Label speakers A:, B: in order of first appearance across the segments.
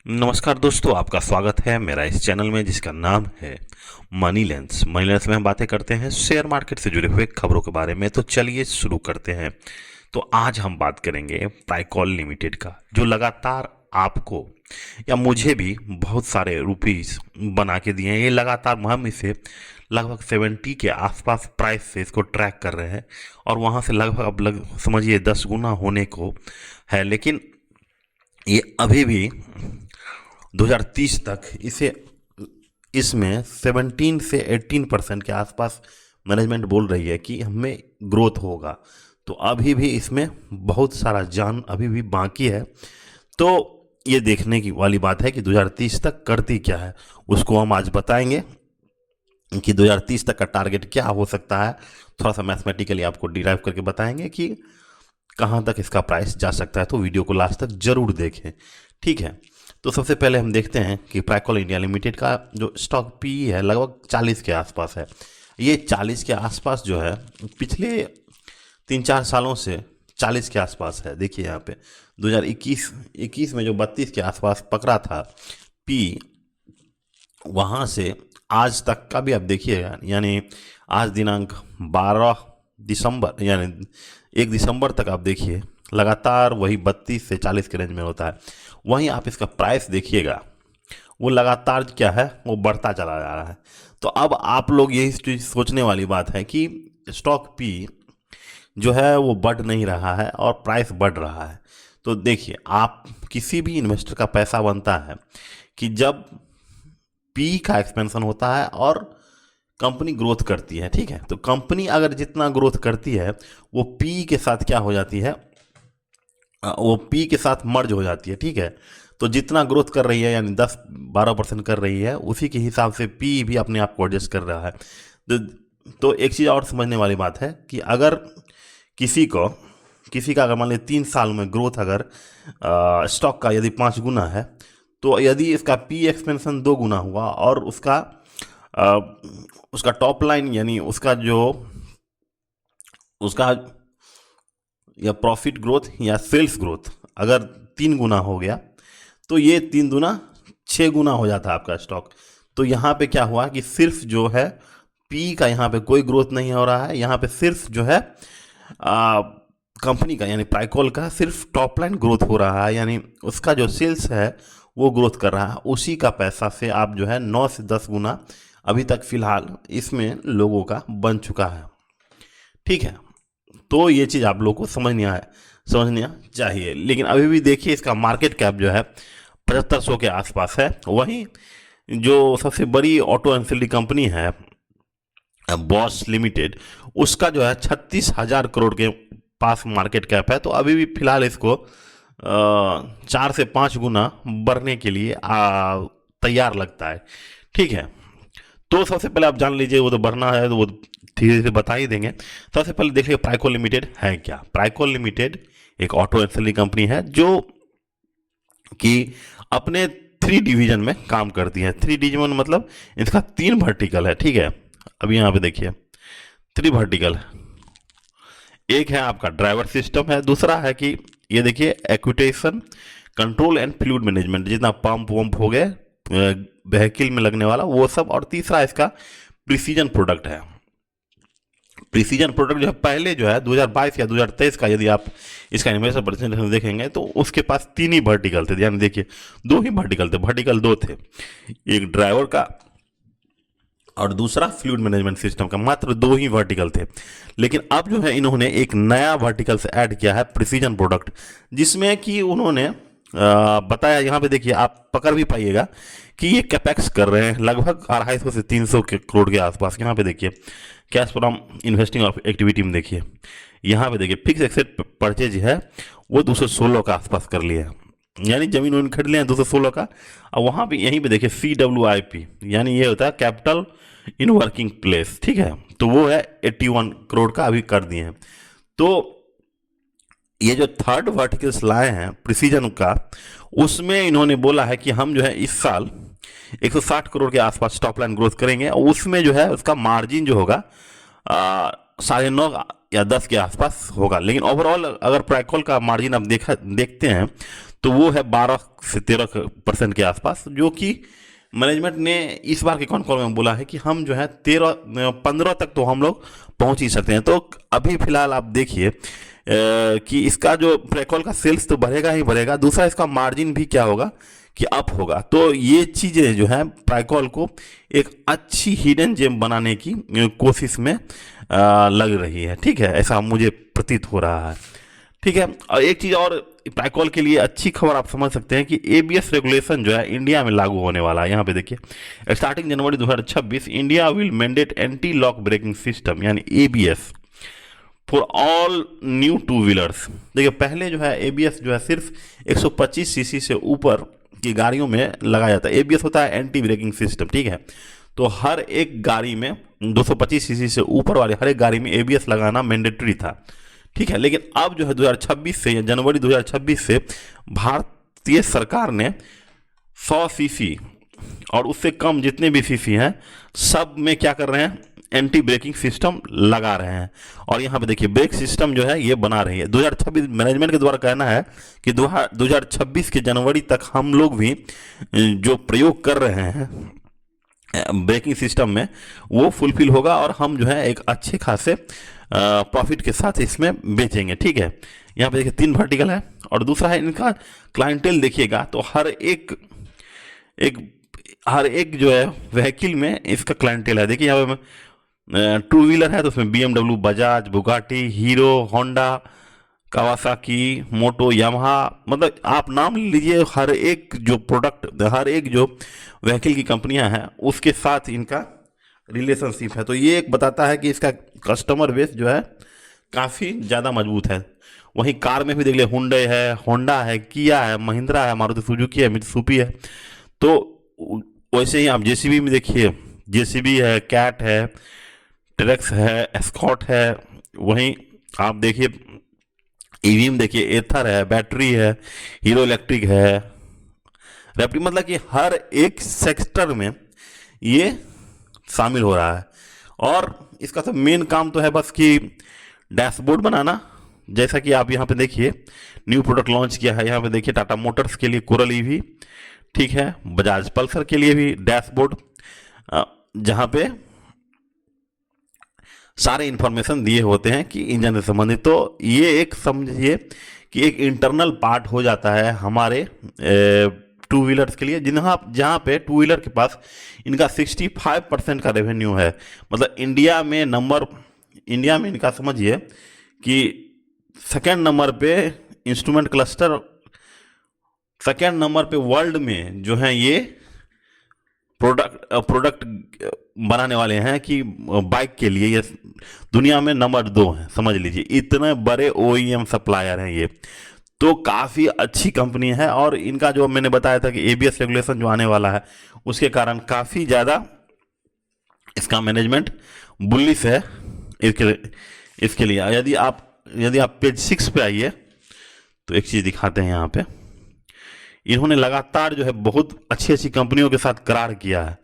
A: नमस्कार दोस्तों, आपका स्वागत है मेरा इस चैनल में जिसका नाम है मनी लेंस। मनी लेंस में हम बातें करते हैं शेयर मार्केट से जुड़े हुए खबरों के बारे में। तो चलिए शुरू करते हैं। तो आज हम बात करेंगे प्राइकॉल लिमिटेड का, जो लगातार आपको या मुझे भी बहुत सारे रुपीस बना के दिए हैं। ये लगातार हम इसे लगभग 70 के आसपास प्राइस से इसको ट्रैक कर रहे हैं और वहाँ से लगभग अब समझिए 10 गुना होने को है। लेकिन ये अभी भी 2030 तक इसे इसमें 17 से 18% के आसपास मैनेजमेंट बोल रही है कि हमें ग्रोथ होगा। तो अभी भी इसमें बहुत सारा जान अभी भी बाकी है। तो ये देखने की वाली बात है कि 2030 तक करती क्या है, उसको हम आज बताएंगे कि 2030 तक का टारगेट क्या हो सकता है। थोड़ा सा मैथमेटिकली आपको डिराइव करके बताएंगे कि कहाँ तक इसका प्राइस जा सकता है। तो वीडियो को लास्ट तक जरूर देखें, ठीक है। तो सबसे पहले हम देखते हैं कि प्राइकॉल इंडिया लिमिटेड का जो स्टॉक पी है लगभग 40 के आसपास है। ये 40 के आसपास जो है पिछले 3-4 सालों से 40 के आसपास है। देखिए यहाँ पे 2021 में जो 32 के आसपास पकड़ा था पी, वहाँ से आज तक का भी आप देखिएगा, यानी आज दिनांक 12 दिसंबर, यानी 1 दिसंबर तक आप देखिए लगातार वही 32 से 40 के रेंज में होता है। वहीं आप इसका प्राइस देखिएगा, वो लगातार क्या है, वो बढ़ता चला जा रहा है। तो अब आप लोग यही चीज़ सोचने वाली बात है कि स्टॉक पी जो है वो बढ़ नहीं रहा है और प्राइस बढ़ रहा है। तो देखिए, आप किसी भी इन्वेस्टर का पैसा बनता है कि जब पी का एक्सपेंशन होता है और कंपनी ग्रोथ करती है, ठीक है। तो कंपनी अगर जितना ग्रोथ करती है वो पी के साथ क्या हो जाती है, वो पी के साथ मर्ज हो जाती है, ठीक है। तो जितना ग्रोथ कर रही है यानी 10-12% कर रही है, उसी के हिसाब से पी भी अपने आप को एडजस्ट कर रहा है। तो, तो एक चीज़ और समझने वाली बात है कि अगर किसी को किसी का अगर मान लीजिए 3 साल में ग्रोथ अगर स्टॉक का यदि 5 गुना है, तो यदि इसका पी एक्सपेंशन 2 गुना हुआ और अ, उसका टॉप लाइन यानी उसका या प्रॉफिट ग्रोथ या सेल्स ग्रोथ अगर 3 गुना हो गया, तो ये 3 दूना 6 गुना हो जाता है आपका स्टॉक। तो यहाँ पे क्या हुआ कि सिर्फ जो है पी का यहाँ पे कोई ग्रोथ नहीं हो रहा है। यहाँ पे सिर्फ जो है कंपनी का यानी प्राइकॉल का सिर्फ टॉप लाइन ग्रोथ हो रहा है, यानी उसका जो सेल्स है वो ग्रोथ कर रहा है। उसी का पैसा से आप जो है 9 से 10 गुना अभी तक फिलहाल इसमें लोगों का बन चुका है, ठीक है। तो ये चीज़ आप लोगों को समझना चाहिए। लेकिन अभी भी देखिए इसका मार्केट कैप जो है 7500 के आसपास है। वहीं जो सबसे बड़ी ऑटो एंसिलरी कंपनी है बॉश लिमिटेड, उसका जो है 36,000 करोड़ के पास मार्केट कैप है। तो अभी भी फिलहाल इसको 4 से 5 गुना बढ़ने के लिए तैयार लगता है, ठीक है। तो सबसे पहले आप जान लीजिए, वो तो बढ़ना है तो वो धीरे धीरे बता ही देंगे। सबसे पहले देखिए प्राइकॉल लिमिटेड है क्या। प्राइकॉल लिमिटेड एक ऑटो एंसिलरी कंपनी है जो कि अपने 3 डिवीजन में काम करती है। 3 डिवीजन मतलब इसका 3 वर्टिकल है, ठीक है। अभी यहाँ पे देखिए 3 वर्टिकल, एक है आपका ड्राइवर सिस्टम है, दूसरा है कि ये देखिए एक्विटेशन कंट्रोल एंड फ्लूइड मैनेजमेंट, जितना पंप वम्प हो गए व्हीकल में लगने वाला वो सब, और तीसरा इसका प्रिसीजन प्रोडक्ट है। प्रिसीजन प्रोडक्ट जो है पहले जो है 2022 या 2023 का यदि आप इसका इन्वेस्टर प्रेजेंटेशन देखेंगे तो उसके पास 3 ही वर्टिकल थे, यानी देखिए 2 ही वर्टिकल थे, वर्टिकल 2 थे, एक ड्राइवर का और दूसरा फ्लूइड मैनेजमेंट सिस्टम का, मात्र 2 ही वर्टिकल थे। लेकिन अब जो है इन्होंने एक नया वर्टिकल से ऐड किया है प्रिसीजन प्रोडक्ट, जिसमें कि उन्होंने बताया, यहाँ पे देखिए आप पकड़ भी पाइएगा कि ये कैपेक्स कर रहे हैं लगभग 250 से 300 करोड़ के आसपास। यहाँ पे देखिए cash from investing of activity में देखिए, यहाँ पे देखिए फिक्स एसेट परचेज है वो 216 का आसपास कर लिया है, यानी जमीन वमीन खरीद लिया 216 का। और वहाँ पे यहीं पे देखिए CWIP, यानी ये होता है कैपिटल इन वर्किंग प्लेस, ठीक है। तो वो है 81 करोड़ का अभी कर दिए हैं। तो ये जो थर्ड वर्टिकल्स लाए हैं प्रिसीजन का, उसमें इन्होंने बोला है कि हम जो है इस साल 160 करोड़ के आसपास टॉप लाइन ग्रोथ करेंगे और उसमें जो है उसका मार्जिन जो होगा 9.5 या 10 के आसपास होगा। लेकिन ओवरऑल अगर प्राइकॉल का मार्जिन आप देखते हैं तो वो है 12 से 13% के आसपास, जो कि मैनेजमेंट ने इस बार के कॉन कॉल में बोला है कि हम जो है 13-15 तक तो हम लोग पहुंच ही सकते हैं। तो अभी फिलहाल आप देखिए कि इसका जो प्रेकॉल का सेल्स तो बढ़ेगा ही बढ़ेगा, दूसरा इसका मार्जिन भी क्या होगा कि अप होगा। तो ये चीज़ें जो है प्राइकॉल को एक अच्छी हिडन जेम बनाने की कोशिश में लग रही है, ठीक है, ऐसा मुझे प्रतीत हो रहा है, ठीक है। और एक चीज़ और प्राइकॉल के लिए अच्छी खबर आप समझ सकते हैं कि एबीएस रेगुलेशन जो है इंडिया में लागू होने वाला है। यहाँ पे देखिए starting January 2026 India will mandate anti lock braking system यानी ABS for all new two wheelers. देखिए पहले जो है एबीएस जो है सिर्फ 125 सीसी से ऊपर की गाड़ियों में लगाया जाता है। एबीएस होता है एंटी ब्रेकिंग सिस्टम, ठीक है। तो हर एक गाड़ी में 225 सीसी से ऊपर वाले हर एक गाड़ी में एबीएस लगाना मैंडेटरी था, ठीक है। लेकिन अब जो है 2026 से या जनवरी 2026 से भारतीय सरकार ने 100 सीसी और उससे कम जितने भी सीसी हैं सब में क्या कर रहे हैं, एंटी ब्रेकिंग सिस्टम लगा रहे हैं। और यहाँ पे देखिए ब्रेक सिस्टम जो है ये बना रही है। 2026 मैनेजमेंट के द्वारा कहना है कि 2026 के जनवरी तक हम लोग भी जो प्रयोग कर रहे हैं ब्रेकिंग सिस्टम में वो फुलफिल होगा और हम जो है एक अच्छे खासे प्रॉफिट के साथ इसमें बेचेंगे, ठीक है। यहाँ पे देखिए 3 वर्टिकल है और दूसरा है इनका क्लाइंटेल। देखिएगा तो हर एक जो है व्हीकल में इसका क्लाइंटेल है। देखिए यहाँ पे टू व्हीलर है तो उसमें BMW, Bajaj, Bugatti, Hero, Honda, Kawasaki, Moto, Yamaha, मतलब आप नाम लीजिए, हर एक जो प्रोडक्ट, हर एक जो व्हीकल की कंपनियां हैं उसके साथ इनका रिलेशनशिप है। तो ये एक बताता है कि इसका कस्टमर बेस जो है काफ़ी ज़्यादा मजबूत है। वहीं कार में भी देख लिया, हुंडई है, होंडा है, किया है, महिंद्रा है, मारुति सुजुकी है, मित्सुबिशी है। तो वैसे ही आप जेसीबी में देखिए, जेसीबी है, कैट है, ट्रैक्स है, एस्कॉट है। वहीं आप देखिए ईवी में देखिए एथर है, बैटरी है, हीरो इलेक्ट्रिक है, रैपिड, मतलब कि हर एक सेक्टर में ये शामिल हो रहा है। और इसका तो मेन काम तो है बस कि डैशबोर्ड बनाना। जैसा कि आप यहाँ पे देखिए न्यू प्रोडक्ट लॉन्च किया है। यहाँ पे देखिए टाटा मोटर्स के लिए कोरल ईवी, ठीक है, बजाज पल्सर के लिए भी डैशबोर्ड, जहाँ पे सारे इंफॉर्मेशन दिए होते हैं कि इंजन से संबंधित। तो ये एक समझिए कि एक इंटरनल पार्ट हो जाता है हमारे टू व्हीलर्स के लिए, जहाँ पे टू व्हीलर के पास इनका 65% का रेवेन्यू है। मतलब इंडिया में इनका समझिए कि सेकेंड नंबर पे इंस्ट्रूमेंट क्लस्टर, सेकेंड नंबर पे वर्ल्ड में जो है ये प्रोडक्ट बनाने वाले हैं कि बाइक के लिए ये दुनिया में नंबर 2 है, समझ लीजिए। इतने बड़े OEM सप्लायर हैं ये, तो काफ़ी अच्छी कंपनी है। और इनका जो मैंने बताया था कि एबीएस रेगुलेशन जो आने वाला है उसके कारण काफ़ी ज़्यादा इसका मैनेजमेंट बुलिश है इसके लिए। यदि आप पेज 6 पे आइए तो एक चीज़ दिखाते हैं। यहाँ पे इन्होंने लगातार जो है बहुत अच्छी अच्छी कंपनियों के साथ करार किया है,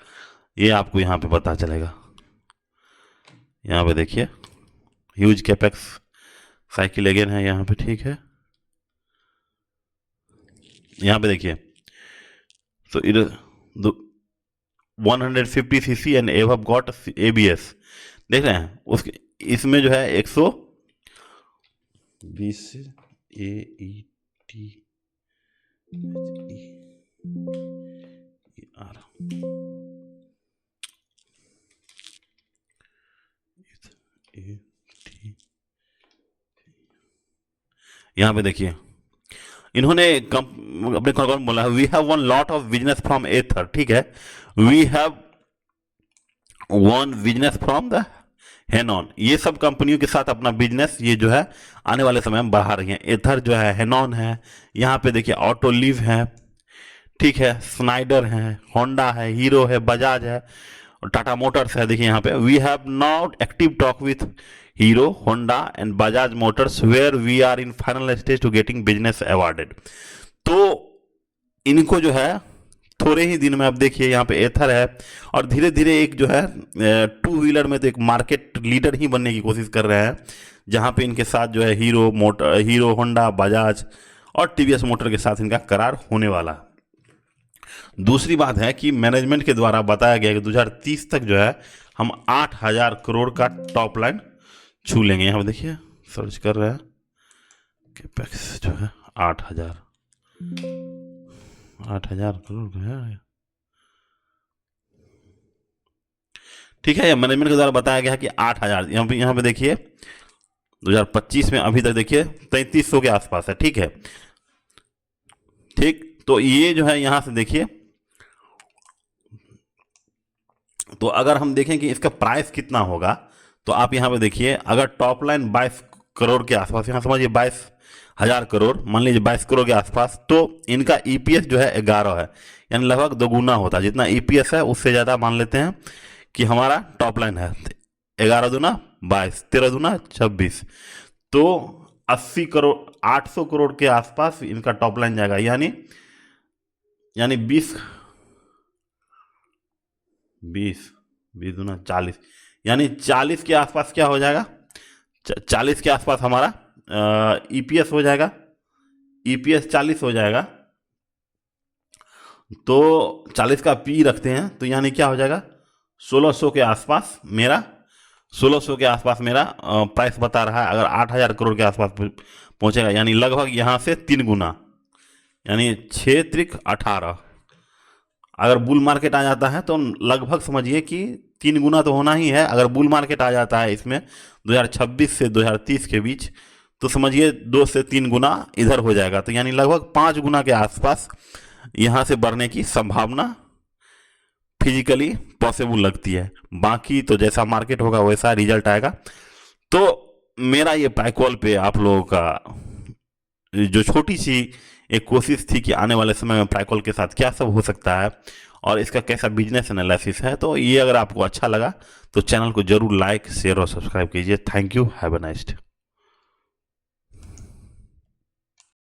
A: ये आपको यहाँ पे पता चलेगा। यहाँ पे देखिए ह्यूज कैपेक्स साइकिल अगेन है यहाँ पे, ठीक है। यहाँ पे देखिए सो इट 150 सीसी एंड एव गॉट एबीएस, देख रहे हैं उसके इसमें जो है 120 AET यहाँ पे देखिए इन्होंने अपने कॉल बोला है, we have one lot of business from Ather, ठीक है, we have one business from the Henon. ये सब कंपनियों के साथ अपना बिजनेस ये जो है आने वाले समय में बढ़ा रही है। एथर जो है, हेनॉन है, यहाँ पे देखिए ऑटो लिव है, ठीक है, स्नाइडर है, होंडा है, हीरो है, बजाज है और टाटा मोटर्स है। देखिए यहाँ पे we have now active talk with Hero, Honda and Bajaj Motors where we are in final stage to getting business awarded. तो इनको जो है थोड़े ही दिन में आप देखिए यहाँ पे एथर है और धीरे धीरे एक जो है टू व्हीलर में तो एक मार्केट लीडर ही बनने की कोशिश कर रहे हैं, जहाँ पे इनके साथ जो है हीरो, होंडा, बजाज और टीवीएस मोटर के साथ इनका करार होने वाला है। दूसरी बात है कि मैनेजमेंट के द्वारा बताया गया कि 2030 तक जो है हम 8,000 करोड़ का टॉप लाइन छू लेंगे। यहाँ पे देखिए सर्च कर रहे हैं, कैपेक्स जो है 8,000 करोड़ का है। ठीक है, ये मैनेजमेंट के द्वारा बताया गया है कि 8,000। यहाँ पे देखिए 2025 में अभी तक देखिए 3300 के आसपास है। ठीक है, ठीक, तो ये जो है यहां से देखिए, तो अगर हम देखें कि इसका प्राइस कितना होगा, तो आप यहां पे देखिए अगर टॉप लाइन 22 करोड़ के आसपास, यहां समझिए 22,000 करोड़, मान लीजिए 22 करोड़ के आसपास, तो इनका ईपीएस जो है 11 है, यानी लगभग दोगुना होता है। जितना ईपीएस है उससे ज़्यादा मान लेते हैं कि हमारा टॉप लाइन है। 11 दूना 22, 13 दूना 26, तो 80 करोड़, 800 करोड़ के आसपास इनका टॉप लाइन जाएगा। यानी 20 दूना 40, यानी 40 के आसपास क्या हो जाएगा, 40 के आसपास हमारा ईपीएस हो जाएगा, ईपीएस 40 हो जाएगा। तो 40 का पी रखते हैं, तो यानी क्या हो जाएगा 1600 के आसपास मेरा, 1600 के आसपास मेरा प्राइस बता रहा है। अगर 8,000 करोड़ के आसपास पहुंचेगा, यानी लगभग यहां से 3 गुना, यानी 6 त्रिक 18। अगर बुल मार्केट आ जाता है तो लगभग समझिए कि 3 गुना तो होना ही है। अगर बुल मार्केट आ जाता है इसमें 2026 से 2030 के बीच, तो समझिए 2 से 3 गुना इधर हो जाएगा। तो यानी लगभग 5 गुना के आसपास यहां से बढ़ने की संभावना फिजिकली पॉसिबल लगती है। बाकी तो जैसा मार्केट होगा वैसा रिजल्ट आएगा। तो मेरा ये प्राइकॉल पे आप लोगों का जो छोटी सी एक कोशिश थी कि आने वाले समय में प्राइकॉल के साथ क्या सब हो सकता है और इसका कैसा बिजनेस एनालिसिस है, तो ये अगर आपको अच्छा लगा तो चैनल को जरूर लाइक, शेयर और सब्सक्राइब कीजिए। Thank you, have a nice day.